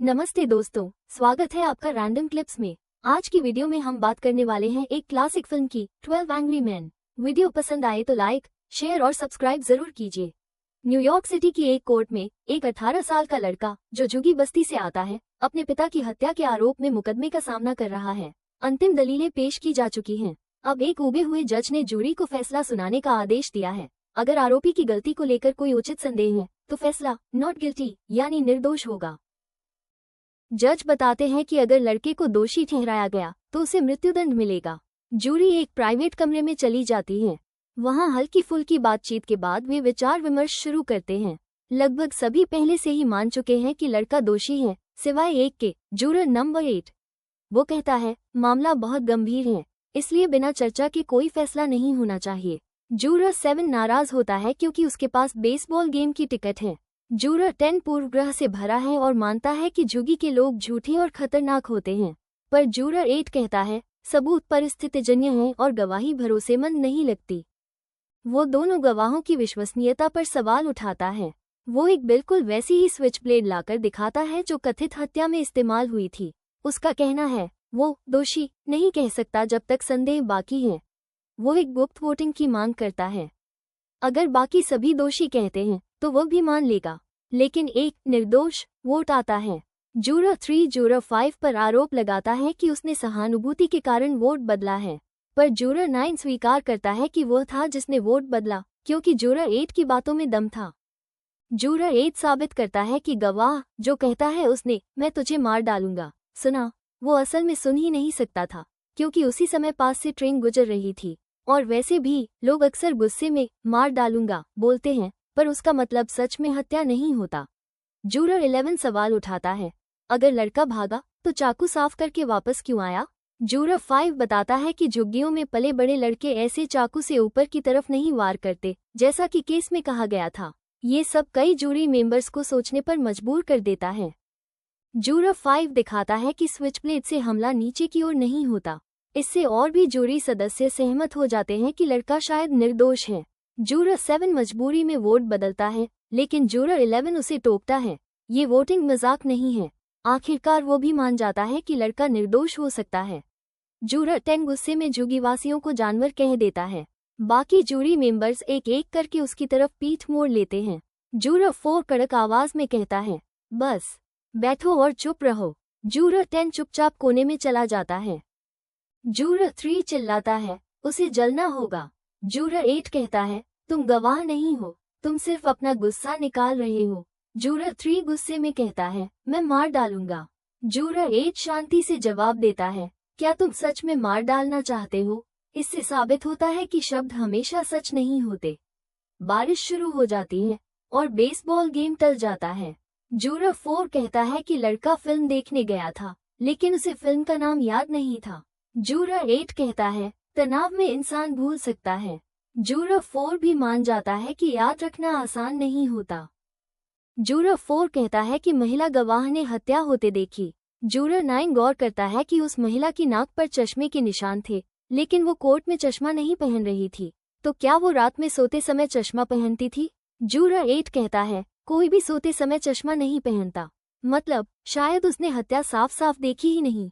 नमस्ते दोस्तों, स्वागत है आपका रैंडम क्लिप्स में। आज की वीडियो में हम बात करने वाले हैं एक क्लासिक फिल्म की 12 एंग्री मैन। वीडियो पसंद आए तो लाइक, शेयर और सब्सक्राइब जरूर कीजिए। न्यूयॉर्क सिटी की एक कोर्ट में एक 18 साल का लड़का जो झुग्गी बस्ती से आता है, अपने पिता की हत्या के आरोप में मुकदमे का सामना कर रहा है। अंतिम दलीलें पेश की जा चुकी हैं। अब एक उबे हुए जज ने जूरी को फैसला सुनाने का आदेश दिया है। अगर आरोपी की गलती को लेकर कोई उचित संदेह है तो फैसला नॉट गिल्टी यानी निर्दोष होगा। जज बताते हैं कि अगर लड़के को दोषी ठहराया गया तो उसे मृत्युदंड मिलेगा। जूरी एक प्राइवेट कमरे में चली जाती है। वहां हल्की फुल्की बातचीत के बाद वे विचार विमर्श शुरू करते हैं। लगभग सभी पहले से ही मान चुके हैं कि लड़का दोषी है, सिवाय एक के, जूरर नंबर 8। वो कहता है मामला बहुत गंभीर है, इसलिए बिना चर्चा के कोई फैसला नहीं होना चाहिए। जूरर 7 नाराज होता है क्योंकि उसके पास बेसबॉल गेम की टिकट है। जूरर 10 पूर्वग्रह से भरा है और मानता है कि झुग्गी के लोग झूठे और खतरनाक होते हैं। पर जूरर 8 कहता है सबूत परिस्थितिजन्य हैं और गवाही भरोसेमंद नहीं लगती। वो दोनों गवाहों की विश्वसनीयता पर सवाल उठाता है। वो एक बिल्कुल वैसी ही स्विच ब्लेड लाकर दिखाता है जो कथित हत्या में इस्तेमाल हुई थी। उसका कहना है वो दोषी नहीं कह सकता जब तक संदेह बाकी है। वो एक गुप्त वोटिंग की मांग करता है। अगर बाकी सभी दोषी कहते हैं तो वो भी मान लेगा, लेकिन एक निर्दोष वोट आता है। जूरर 3 जूरर 5 पर आरोप लगाता है कि उसने सहानुभूति के कारण वोट बदला है, पर जूरर 9 स्वीकार करता है कि वह था जिसने वोट बदला क्योंकि जूरर 8 की बातों में दम था। जूरर 8 साबित करता है कि गवाह जो कहता है उसने मैं तुझे मार डालूंगा सुना, वो असल में सुन ही नहीं सकता था क्योंकि उसी समय पास से ट्रेन गुजर रही थी। और वैसे भी लोग अक्सर गुस्से में मार डालूंगा बोलते हैं, पर उसका मतलब सच में हत्या नहीं होता। जूरर 11 सवाल उठाता है अगर लड़का भागा तो चाकू साफ करके वापस क्यों आया। जूरर 5 बताता है कि झुग्गियों में पले बड़े लड़के ऐसे चाकू से ऊपर की तरफ नहीं वार करते जैसा कि केस में कहा गया था। ये सब कई जूरी मेंबर्स को सोचने पर मजबूर कर देता है। जूरर 5 दिखाता है कि स्विचब्लेड से हमला नीचे की ओर नहीं होता। इससे और भी जूरी सदस्य सहमत हो जाते हैं कि लड़का शायद निर्दोष है। जूरर 7 मजबूरी में वोट बदलता है, लेकिन जूरर 11 उसे टोकता है ये वोटिंग मजाक नहीं है। आखिरकार वो भी मान जाता है कि लड़का निर्दोष हो सकता है। जूरर 10 गुस्से में झुग्गीवासियों को जानवर कह देता है। बाकी जूरी मेंबर्स एक एक करके उसकी तरफ पीठ मोड़ लेते हैं। जूरर 4 कड़क आवाज में कहता है बस बैठो और चुप रहो। जूरर 10 चुपचाप कोने में चला जाता है। जूरर 3 चिल्लाता है उसे जलना होगा। जूरर 8 कहता है तुम गवाह नहीं हो, तुम सिर्फ अपना गुस्सा निकाल रहे हो। जूरर 3 गुस्से में कहता है मैं मार डालूंगा। जूरर 8 शांति से जवाब देता है क्या तुम सच में मार डालना चाहते हो। इससे साबित होता है कि शब्द हमेशा सच नहीं होते। बारिश शुरू हो जाती है और बेसबॉल गेम टल जाता है। जूरर 4 कहता है कि लड़का फिल्म देखने गया था, लेकिन उसे फिल्म का नाम याद नहीं था। जूरर 8 कहता है तनाव में इंसान भूल सकता है। जूरर 4 भी मान जाता है कि याद रखना आसान नहीं होता। जूरर 4 कहता है कि महिला गवाह ने हत्या होते देखी। जूरर 9 गौर करता है कि उस महिला की नाक पर चश्मे के निशान थे, लेकिन वो कोर्ट में चश्मा नहीं पहन रही थी, तो क्या वो रात में सोते समय चश्मा पहनती थी। जूरर 8 कहता है कोई भी सोते समय चश्मा नहीं पहनता, मतलब शायद उसने हत्या साफ साफ देखी ही नहीं।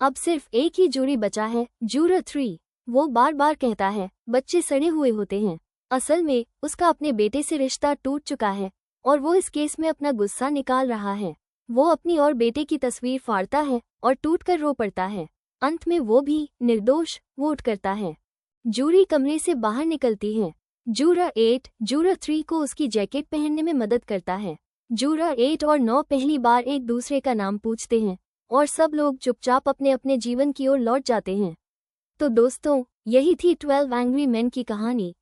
अब सिर्फ एक ही जूरी बचा है, जूरर 3। वो बार बार कहता है बच्चे सड़े हुए होते हैं। असल में उसका अपने बेटे से रिश्ता टूट चुका है और वो इस केस में अपना गुस्सा निकाल रहा है। वो अपनी और बेटे की तस्वीर फाड़ता है और टूटकर रो पड़ता है। अंत में वो भी निर्दोष वोट करता है। जूरी कमरे से बाहर निकलती है। जूरर 8 जूरर 3 को उसकी जैकेट पहनने में मदद करता है। जूरर 8 और 9 पहली बार एक दूसरे का नाम पूछते हैं और सब लोग चुपचाप अपने अपने जीवन की ओर लौट जाते हैं। तो दोस्तों, यही थी 12 एंग्री मैन की कहानी।